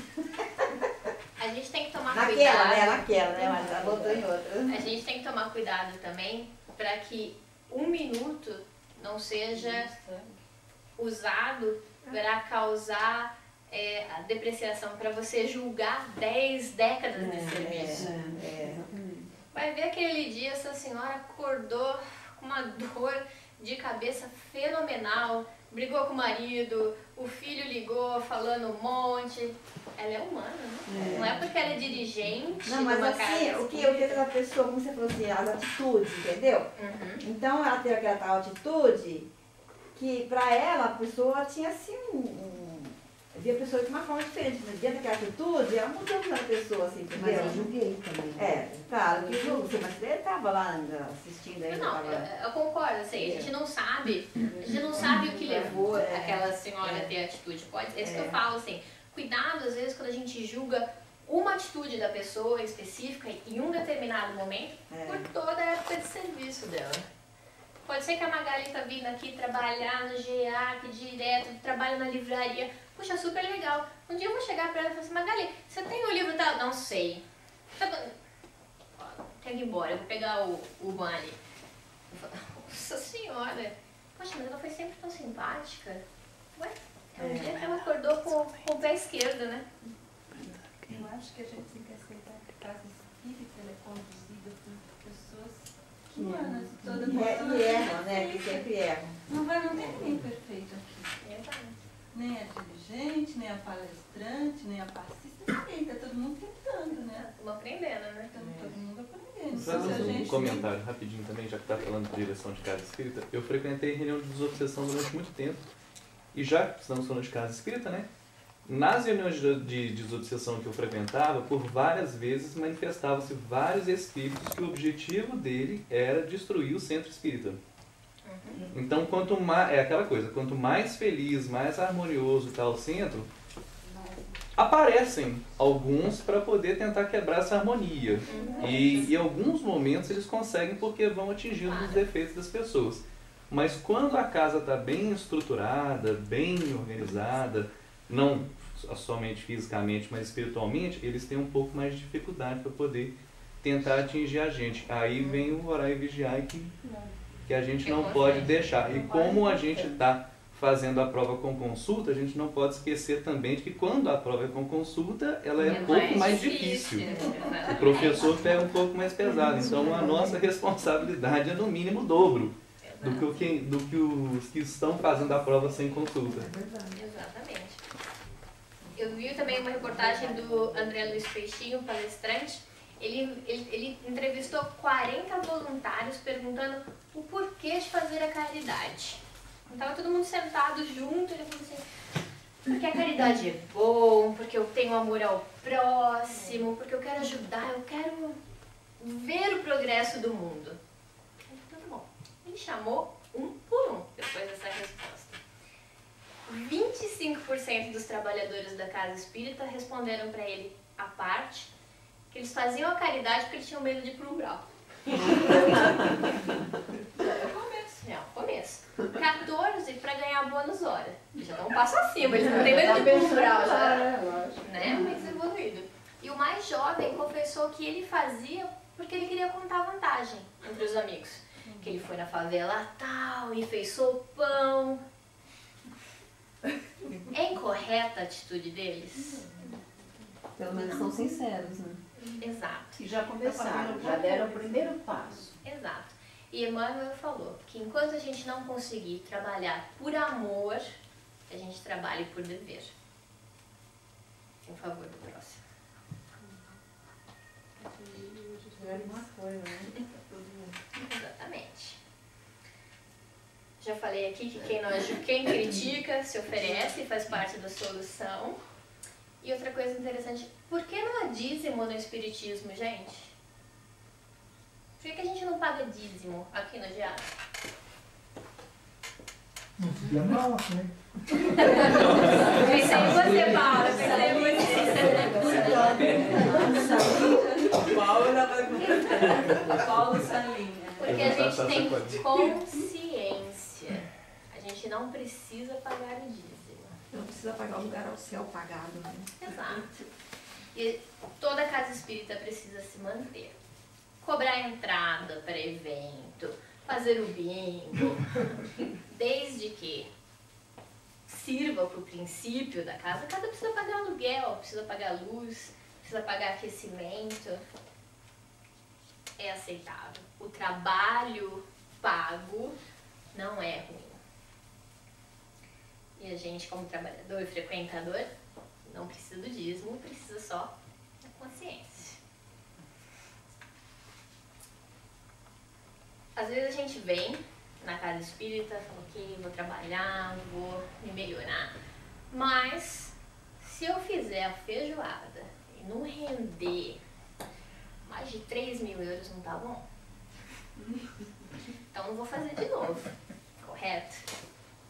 A gente tem que tomar Naquela, cuidado. né? Mas ela botou em outra. A gente tem que tomar cuidado também para que 1 minuto não seja usado para causar a depreciação, para você julgar 10 décadas de serviço. Vai ver aquele dia, essa senhora acordou com uma dor de cabeça fenomenal, brigou com o marido, o filho ligou falando um monte. Ela é humana, né? Não é porque ela é dirigente. Não, mas numa assim, casa o que eu tenho da pessoa, como você falou assim, as atitudes, entendeu? Então ela teve aquela tal atitude que pra ela a pessoa tinha assim via a pessoa de uma forma diferente, mas diante daquela atitude, ela mudou aquela pessoa, assim, entendeu? Mas eu julguei também. Claro, que julgo, mas você estava lá assistindo aí. Não, eu concordo, assim, a gente não sabe o que levou aquela senhora a ter atitude. É isso que eu falo, assim, cuidado às vezes quando a gente julga uma atitude da pessoa específica em um determinado momento por toda a época de serviço dela. Pode ser que a Magali tá vindo aqui trabalhar no GEAC direto, trabalha na livraria. Puxa, super legal. Um dia eu vou chegar pra ela e falar assim, Magali, você tem o livro tal? Não sei. Quer ir embora, eu vou pegar o Uban ali. Nossa senhora. Poxa, mas ela foi sempre tão simpática. Ué, um dia que ela acordou com o pé esquerdo, né? Eu acho que a gente tem que aceitar que a casa espírita é conduzida por pessoas humanas, toda pessoa. E erram, né? Que sempre erram. Não tem ninguém perfeito aqui. Exatamente. Nem a dirigente, nem a palestrante, nem a passista, ninguém, tá todo mundo tentando, né? Estamos aprendendo, né? Estamos todo mundo aprendendo. Fazer um comentário rapidinho também, já que está falando de direção de casa espírita. Eu frequentei reunião de desobsessão durante muito tempo. E já que estamos falando de casa espírita, né? Nas reuniões de desobsessão que eu frequentava, por várias vezes manifestavam-se vários espíritos que o objetivo dele era destruir o centro espírita. Então, quanto mais, é aquela coisa, quanto mais feliz, mais harmonioso está o centro, aparecem alguns para poder tentar quebrar essa harmonia. E em alguns momentos eles conseguem porque vão atingindo os defeitos das pessoas. Mas quando a casa está bem estruturada, bem organizada, não somente fisicamente, mas espiritualmente, eles têm um pouco mais de dificuldade para poder tentar atingir a gente. Aí vem o orar e vigiar que a gente não pode deixar. E como a gente está fazendo a prova com consulta, a gente não pode esquecer também de que quando a prova é com consulta, ela é um pouco mais difícil. O professor pega um pouco mais pesado. Então a nossa responsabilidade é no mínimo o dobro do que os que estão fazendo a prova sem consulta. Exatamente. Eu vi também uma reportagem do André Luiz Peixinho, palestrante. Ele entrevistou 40 voluntários perguntando o porquê de fazer a caridade. Estava todo mundo sentado junto, ele falou assim, porque a caridade é bom, porque eu tenho amor ao próximo, porque eu quero ajudar, eu quero ver o progresso do mundo. Então, tá bom. Ele chamou um por um depois dessa resposta. 25% dos trabalhadores da casa espírita responderam para ele a parte que eles faziam a caridade porque eles tinham medo de ir pro umbral. É o começo. 14 para ganhar bônus hora. Já estão um passo acima, eles não têm medo de ir pro umbral, já, né? Mais evoluído. E o mais jovem confessou que ele fazia porque ele queria contar vantagem entre os amigos. Que ele foi na favela tal e fez sopão. É incorreta a atitude deles? Pelo menos são sinceros, né? Exato. E já começaram, já deram o primeiro passo. Exato. E Emmanuel falou que enquanto a gente não conseguir trabalhar por amor, a gente trabalhe por dever. Em favor do próximo. Exatamente. Já falei aqui que quem critica se oferece e faz parte da solução. E outra coisa interessante, por que não há dízimo no Espiritismo, gente? Por que a gente não paga dízimo aqui no GEAC? Não fica mal, né? Pensei em você, Paula. Pensei em você. Paulo Salinha. Porque a gente tem consciência. A gente gente não precisa pagar o dízimo. Não precisa pagar o lugar ao céu pagado, né? Exato. E toda casa espírita precisa se manter. Cobrar entrada para evento, fazer o bingo, desde que sirva para o princípio da casa. A casa precisa pagar aluguel, precisa pagar luz, precisa pagar aquecimento. É aceitável. O trabalho pago não é ruim. E a gente, como trabalhador e frequentador, não precisa do dízimo, precisa só da consciência. Às vezes a gente vem na casa espírita, fala, ok, vou trabalhar, vou me melhorar. Mas, se eu fizer a feijoada e não render mais de 3 mil euros, não tá bom? Então não vou fazer de novo, correto?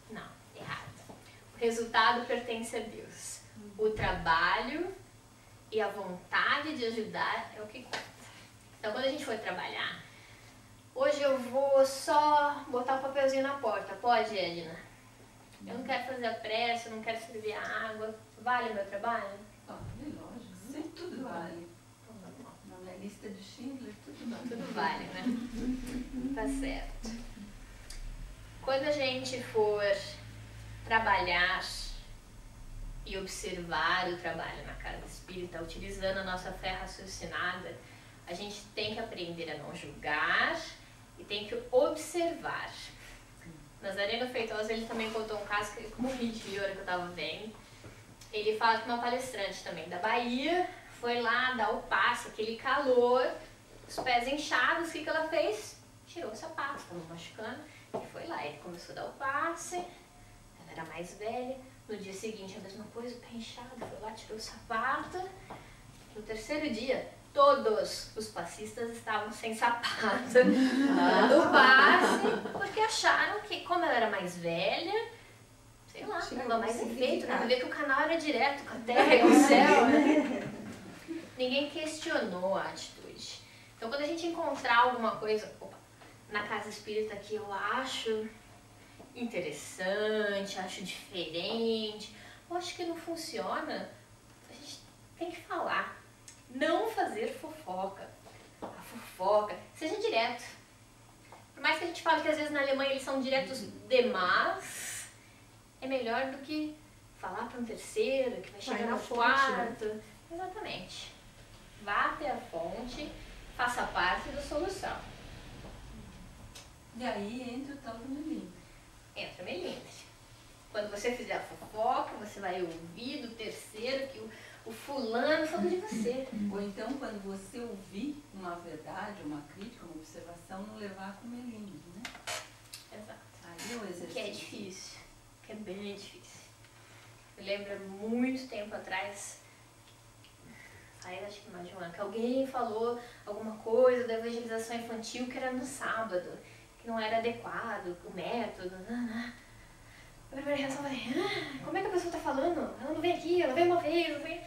Não, errado. O resultado pertence a Deus. O trabalho e a vontade de ajudar é o que conta. Então quando a gente for trabalhar, hoje eu vou só botar o papelzinho na porta, pode, Edna? Eu não quero fazer a pressa, eu não quero servir a água. Vale o meu trabalho? Vale, lógico. Sempre tudo vale. Na minha lista de Schindler, tudo vale. Tudo vale, né? Tá certo. Quando a gente for trabalhar e observar o trabalho na casa espírita, utilizando a nossa fé raciocinada, a gente tem que aprender a não julgar e tem que observar. Nazareno Feitosa, ele também contou um caso que eu morri de rir a hora que eu estava vendo. Ele fala que uma palestrante também da Bahia foi lá dar o passe, aquele calor, os pés inchados, o que ela fez? Tirou o sapato, estava machucando, e foi lá. Ele começou a dar o passe, ela era mais velha. No dia seguinte, a mesma coisa, o pé inchado, foi lá, tirou o sapato. No terceiro dia, todos os passistas estavam sem sapato do passe, porque acharam que, como ela era mais velha, sei lá, dava mais efeito, né? Ver que o canal era direto com a terra e com o céu, né? Ninguém questionou a atitude. Então, quando a gente encontrar alguma coisa na casa espírita que eu acho interessante, acho diferente, eu acho que não funciona, a gente tem que falar. Não fazer fofoca. A fofoca, seja direto. Por mais que a gente fale que às vezes na Alemanha eles são diretos demais, é melhor do que falar para um terceiro que vai chegar no quarto. Né? Exatamente. Vá até a fonte, faça parte da solução. E aí entra o tal do melindre. Entra o melindre. Quando você fizer a fofoca, você vai ouvir do terceiro que o fulano falou de você. Ou então, quando você ouvir uma verdade, uma crítica, uma observação, não levar com melindre, né? Exato. Aí é o exercício. Que é difícil, que é bem difícil. Eu lembro muito tempo atrás, aí acho que mais de um ano, que alguém falou alguma coisa da evangelização infantil que era no sábado, que não era adequado, o método, A primeira reação foi, como é que a pessoa está falando? Ela não vem aqui, ela veio uma vez, não vem.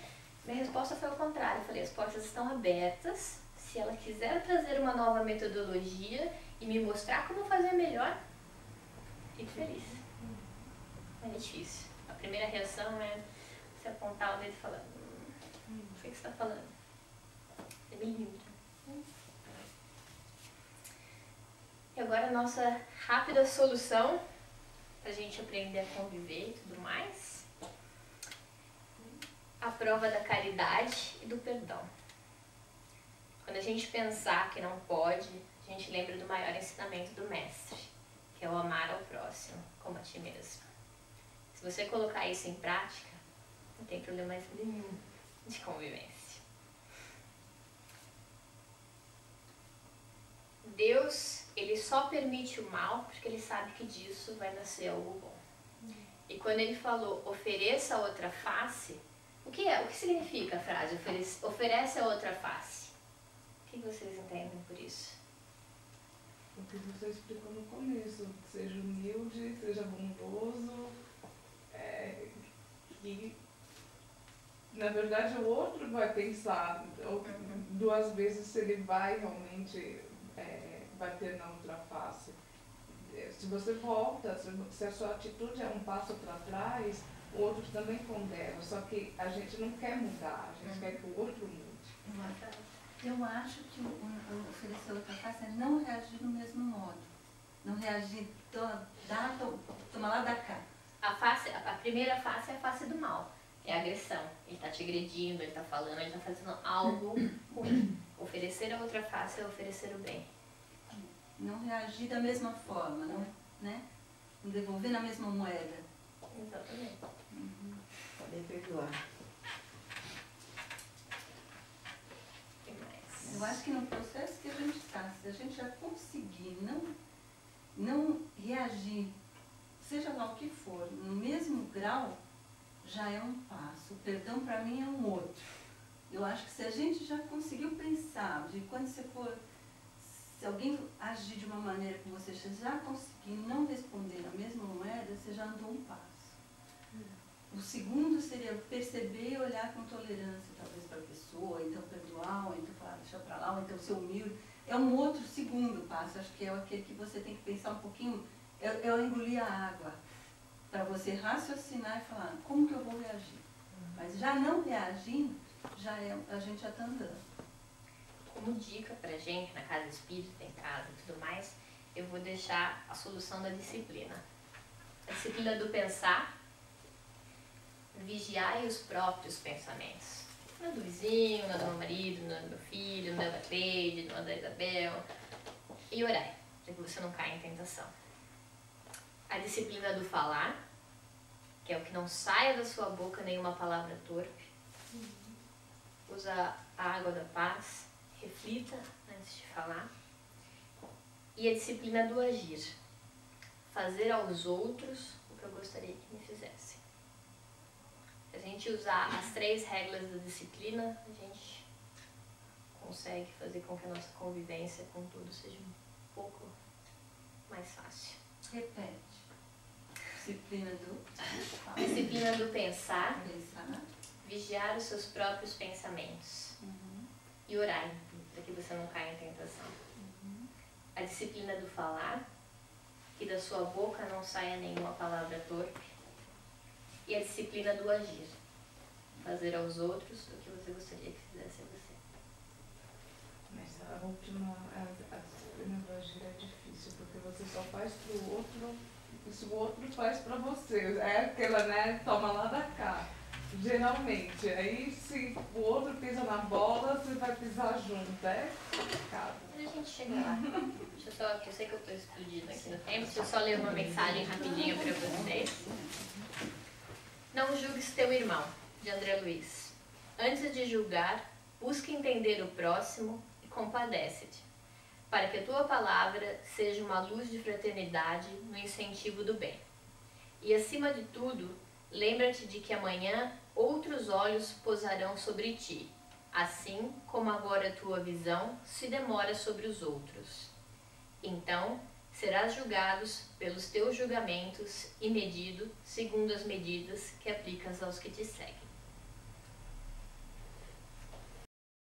Minha resposta foi ao contrário. Eu falei, as portas estão abertas. Se ela quiser trazer uma nova metodologia e me mostrar como fazer melhor, fico feliz. Mas é difícil. A primeira reação é você apontar o dedo e falar, o que você está falando? É bem lindo. E agora a nossa rápida solução para a gente aprender a conviver e tudo mais. A prova da caridade e do perdão. Quando a gente pensar que não pode, a gente lembra do maior ensinamento do mestre, que é o amar ao próximo, como a ti mesmo. Se você colocar isso em prática, não tem problema nenhum de convivência. Deus, ele só permite o mal porque ele sabe que disso vai nascer algo bom. E quando ele falou, ofereça a outra face, o que significa a frase, oferece a outra face? O que vocês entendem por isso? O que você explicou no começo, seja humilde, seja bondoso, que na verdade o outro vai pensar duas vezes se ele vai realmente bater na outra face. se você volta, se a sua atitude é um passo para trás, o outro também condena. Só que a gente não quer mudar, a gente quer que o outro mude. Eu acho que o oferecer outra face é não reagir do mesmo modo. Não reagir, toma lá da cá. A primeira face é a face do mal, é a agressão. Ele está te agredindo, ele está falando, ele está fazendo algo ruim. Oferecer a outra face é oferecer o bem. Não reagir da mesma forma, não, né? Não devolver na mesma moeda. Exatamente. Saber perdoar. Eu acho que no processo que a gente está, se a gente já conseguir não reagir, seja lá o que for, no mesmo grau, já é um passo. O perdão para mim é um outro. Eu acho que se a gente já conseguiu pensar, de quando você for, se alguém agir de uma maneira que você já conseguir não responder na mesma moeda, você já andou um passo. O segundo seria perceber e olhar com tolerância, talvez, para a pessoa, então perdoar, ou então falar, deixa para lá, ou então ser humilde. É um outro segundo passo, acho que é aquele que você tem que pensar um pouquinho, é o engolir a água, para você raciocinar e falar, como que eu vou reagir? Mas já não reagindo, a gente já está andando. Como dica pra gente, na casa espírita, em casa e tudo mais, eu vou deixar a solução da disciplina. A disciplina do pensar, vigiai os próprios pensamentos. Não é do vizinho, não é do meu marido, não é do meu filho, não é da Cleide, não é da Isabel. E orai, para que você não caia em tentação. A disciplina do falar, que é o que não saia da sua boca nenhuma palavra torpe. Usa a água da paz, reflita antes de falar. E a disciplina do agir, fazer aos outros o que eu gostaria que me fizessem. Se a gente usar as 3 regras da disciplina, a gente consegue fazer com que a nossa convivência com tudo seja um pouco mais fácil. Repete. Disciplina do pensar, vigiar os seus próprios pensamentos e orar para que você não caia em tentação. A disciplina do falar, que da sua boca não saia nenhuma palavra torpe. E a disciplina do agir, fazer aos outros o que você gostaria que fizesse a você. Mas a última, a disciplina do agir é difícil, porque você só faz pro outro se o outro faz pra você. É aquela, né, toma lá da cá. Geralmente. Aí se o outro pisa na bola, você vai pisar junto. É complicado. Mas a gente chega lá. Deixa eu só, eu sei que eu tô explodindo aqui no tempo, deixa eu só ler uma mensagem rapidinho pra vocês. Não julgues teu irmão, de André Luiz. Antes de julgar, busca entender o próximo e compadece-te, para que a tua palavra seja uma luz de fraternidade no incentivo do bem. E, acima de tudo, lembra-te de que amanhã outros olhos posarão sobre ti, assim como agora a tua visão se demora sobre os outros. Então, serás julgados pelos teus julgamentos e medido segundo as medidas que aplicas aos que te seguem.